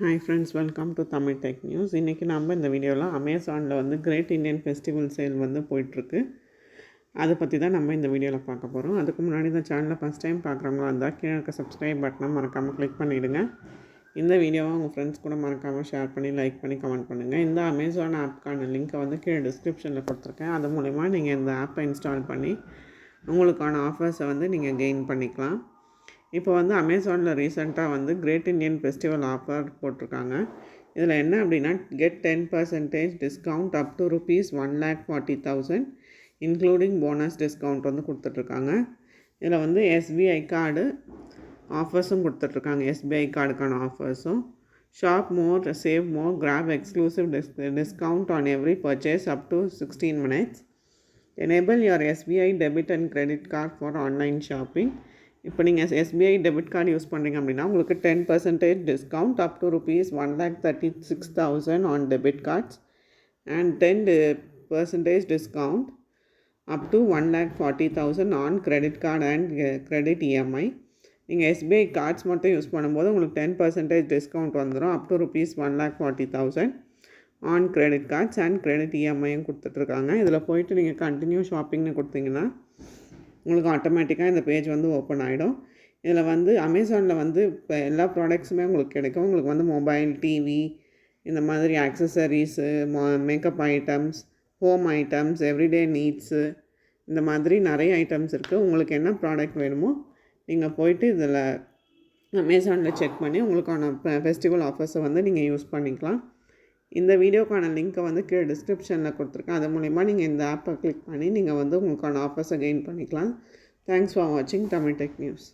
Hi friends, welcome to Tamil Tech News. இன்றைக்கி நம்ம இந்த வீடியோவில் அமேசானில் வந்து கிரேட் இண்டியன் ஃபெஸ்டிவல் சேல் வந்து போயிட்டுருக்கு. அதை பற்றி தான் நம்ம இந்த வீடியோவில் பார்க்க போகிறோம். அதுக்கு முன்னாடி இந்த சேனலை ஃபஸ்ட் டைம் பார்க்குறவங்களா இருந்தால் கீழே இருக்க சப்ஸ்கிரைப் பட்டனை மறக்காமல் கிளிக் பண்ணிவிடுங்க. இந்த வீடியோவை உங்கள் ஃப்ரெண்ட்ஸ் கூட மறக்காமல் ஷேர் பண்ணி லைக் பண்ணி கமெண்ட் பண்ணுங்கள். இந்த அமேசான் ஆப்புக்கான லிங்க்கை வந்து கீழே டிஸ்கிரிப்ஷனில் கொடுத்துருக்கேன். அது மூலிமா நீங்கள் இந்த ஆப்பை இன்ஸ்டால் பண்ணி உங்களுக்கான ஆஃபர்ஸை வந்து நீங்கள் கெயின் பண்ணிக்கலாம். இப்போ வந்து அமேசானில் ரீசெண்டாக வந்து கிரேட் இண்டியன் ஃபெஸ்டிவல் ஆஃபர் போட்டிருக்காங்க. இதில் என்ன அப்படின்னா get 10% discount up to ₹1,40,000 including bonus discount வந்து கொடுத்துட்ருக்காங்க. இதில் வந்து எஸ்பிஐ கார்டு ஆஃபர்ஸும் கொடுத்துட்ருக்காங்க. எஸ்பிஐ கார்டுக்கான ஆஃபர்ஸும் shop more save more grab exclusive discount on every purchase up to 16 minutes. Enable your SBI debit and credit card for online shopping. இப்போ நீங்கள் SBI debit card use பண்ணுறீங்க அப்படின்னா உங்களுக்கு 10% discount up to ₹1,36,000 on debit cards and 10% discount up to ₹1,40,000 on credit card and credit EMI. நீங்கள் SBI cards மட்டும் use பண்ணும்போது உங்களுக்கு 10% discount வந்துடும் up to ₹1,40,000 on credit cards and credit இஎம்ஐயும் கொடுத்துட்ருக்காங்க. இதில் போயிட்டு நீங்கள் கண்டினியூ ஷாப்பிங்னு கொடுத்தீங்கன்னா உங்களுக்கு ஆட்டோமேட்டிக்காக இந்த பேஜ் வந்து ஓப்பன் ஆகிடும். இதில் வந்து அமேசானில் வந்து இப்போ எல்லா ப்ராடக்ட்ஸுமே உங்களுக்கு கிடைக்கும். உங்களுக்கு வந்து மொபைல், டிவி, இந்த மாதிரி accessories, makeup items, home items, everyday needs, இந்த மாதிரி நிறைய ஐட்டம்ஸ் இருக்குது. உங்களுக்கு என்ன ப்ராடக்ட் வேணுமோ நீங்கள் போயிட்டு இதில் அமேசானில் செக் பண்ணி உங்களுக்கான ஃபெஸ்டிவல் ஆஃபர்ஸை வந்து நீங்கள் யூஸ் பண்ணிக்கலாம். இந்த வீடியோக்கான லிங்க்கை வந்து கீழே டிஸ்கிரிப்ஷனில் கொடுத்துருக்கேன். அது மூலிமா நீங்கள் இந்த ஆப்பை கிளிக் பண்ணி நீங்கள் வந்து உங்களுக்கான ஆஃபர்ஸை கெயின் பண்ணிக்கலாம். தேங்க்ஸ் ஃபார் வாட்சிங் தமிழ் டெக் நியூஸ்.